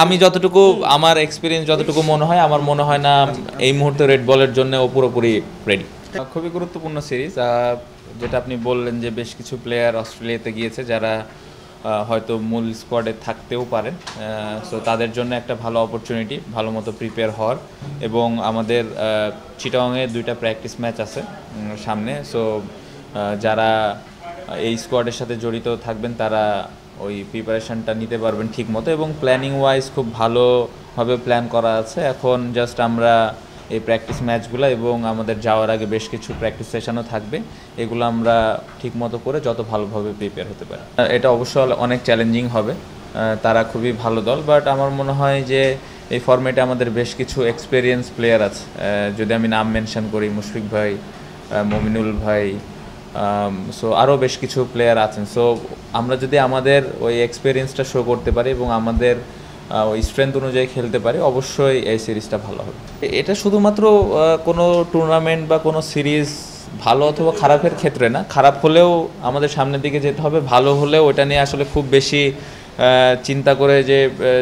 আমি যতটুকু আমার এক্সপেরিয়েন্স যতটুকু আমার মনে হয় না এই মুহূর্তে রেড বলের জন্য ও পুরোপুরি রেডি। খুবই গুরুত্বপূর্ণ সিরিজ, যেটা আপনি বললেন যে বেশ কিছু প্লেয়ার অস্ট্রেলিয়াতে গিয়েছে যারা হয়তো মূল স্কোয়াডে থাকতেও পারেন। সো তাদের জন্য একটা ভালো অপরচুনিটি ভালো মতো প্রিপেয়ার হওয়ার, এবং আমাদের চিটাগংয়ে 2টা প্র্যাকটিস ম্যাচ আছে সামনে। সো যারা এই স্কোয়াডের সাথে জড়িত থাকবেন তারা ওই প্রিপারেশানটা নিতে পারবেন ঠিক মতো, এবং প্ল্যানিং ওয়াইজ খুব ভালোভাবে প্ল্যান করা আছে। এখন জাস্ট আমরা এই প্র্যাকটিস ম্যাচগুলো এবং আমাদের যাওয়ার আগে বেশ কিছু প্র্যাকটিস সেশনও থাকবে, এগুলো আমরা ঠিক মতো করে যত ভালোভাবে প্রিপেয়ার হতে পারি। এটা অবশ্যই অনেক চ্যালেঞ্জিং হবে, তারা খুবই ভালো দল, বাট আমার মনে হয় যে এই ফরম্যাটে আমাদের বেশ কিছু এক্সপেরিয়েন্স প্লেয়ার আছে। যদি আমি নাম মেনশন করি, মুশফিক ভাই, মমিনুল ভাই, সো আরও বেশ কিছু প্লেয়ার আছেন। সো আমরা যদি আমাদের ওই এক্সপিরিয়েন্সটা শো করতে পারি এবং আমাদের ওই স্ট্রেংথ অনুযায়ী খেলতে পারি, অবশ্যই এই সিরিজটা ভালো হবে। এটা শুধুমাত্র কোনো টুর্নামেন্ট বা কোনো সিরিজ ভালো অথবা খারাপের ক্ষেত্রে না, খারাপ হলেও আমাদের সামনের দিকে যেতে হবে, ভালো হলেও ওটা নিয়ে আসলে খুব বেশি চিন্তা করে যে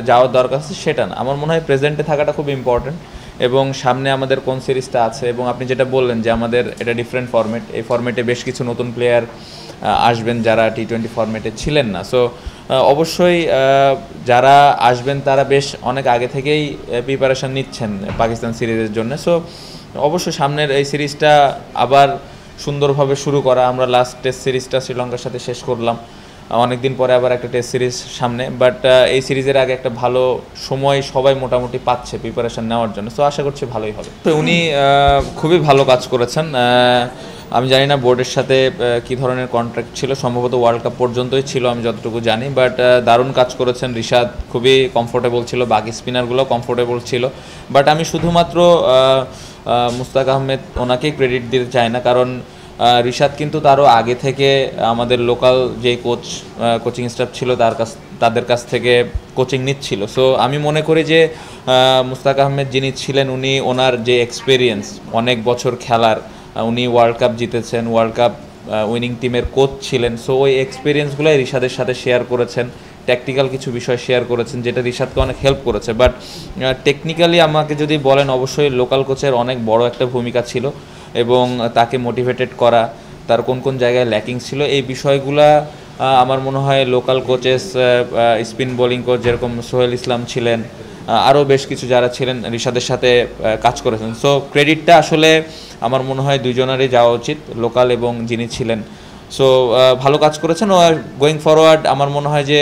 যাওয়ার দরকার আছে সেটা না। আমার মনে হয় প্রেজেন্টে থাকাটা খুব ইম্পর্ট্যান্ট, এবং সামনে আমাদের কোন সিরিজটা আছে, এবং আপনি যেটা বললেন যে আমাদের এটা ডিফারেন্ট ফরম্যাট, এই ফরম্যাটে বেশ কিছু নতুন প্লেয়ার আসবেন যারা টি-20 ফরম্যাটে ছিলেন না। সো অবশ্যই যারা আসবেন তারা বেশ অনেক আগে থেকেই প্রিপারেশান নিচ্ছেন পাকিস্তান সিরিজের জন্য। সো অবশ্যই সামনের এই সিরিজটা আবার সুন্দরভাবে শুরু করা। আমরা লাস্ট টেস্ট সিরিজটা শ্রীলঙ্কার সাথে শেষ করলাম, অনেক দিন পরে আবার একটা টেস্ট সিরিজ সামনে, বাট এই সিরিজের আগে একটা ভালো সময় সবাই মোটামুটি পাচ্ছে প্রিপারেশান নেওয়ার জন্য। সো আশা করছি ভালোই হবে। তো উনি খুবই ভালো কাজ করেছেন। আমি জানি না বোর্ডের সাথে কী ধরনের কন্ট্রাক্ট ছিল, সম্ভবত ওয়ার্ল্ড কাপ পর্যন্তই ছিল আমি যতটুকু জানি, বাট দারুণ কাজ করেছেন। রিশাদ খুবই কমফোর্টেবল ছিল, বাকি স্পিনারগুলো কমফোর্টেবল ছিল, বাট আমি শুধুমাত্র মুস্তাক আহমেদ ওনাকেই ক্রেডিট দিতে চাই না, কারণ রিশাদ কিন্তু তারও আগে থেকে আমাদের লোকাল যে কোচিং স্টাফ ছিল তাদের কাছ থেকে কোচিং নিচ্ছিল। সো আমি মনে করি যে মুস্তাক আহমেদ যিনি ছিলেন উনি ওনার যে এক্সপেরিয়েন্স অনেক বছর খেলার, উনি ওয়ার্ল্ড কাপ জিতেছেন, ওয়ার্ল্ড কাপ উইনিং টিমের কোচ ছিলেন। সো ওই এক্সপিরিয়েন্সগুলোই রিশাদের সাথে শেয়ার করেছেন, ট্যাকটিক্যাল কিছু বিষয় শেয়ার করেছেন যেটা রিশাদকে অনেক হেল্প করেছে। বাট টেকনিক্যালি আমাকে যদি বলেন, অবশ্যই লোকাল কোচের অনেক বড় একটা ভূমিকা ছিল, এবং তাকে মোটিভেটেড করা, তার কোন কোন জায়গায় ল্যাকিং ছিল, এই বিষয়গুলা আমার মনে হয় local coaches, spin bowling coach যেরকম সোহেল ইসলাম ছিলেন, আরও বেশ কিছু যারা ছিলেন রিশাদের সাথে কাজ করেছেন। সো ক্রেডিটটা আসলে আমার মনে হয় দুইজনেরই যাওয়া উচিত, লোকাল এবং যিনি ছিলেন। সো ভালো কাজ করেছেন। ও গোয়িং ফরওয়ার্ড আমার মনে হয় যে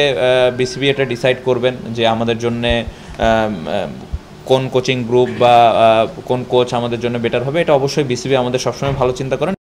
বিসিবি এটা ডিসাইড করবেন যে আমাদের জন্যে কোন কোচিং গ্রুপ বা কোন কোচ আমাদের জন্য বেটার হবে। এটা অবশ্যই বিসিবি আমাদের সবসময় ভালো চিন্তা করেন।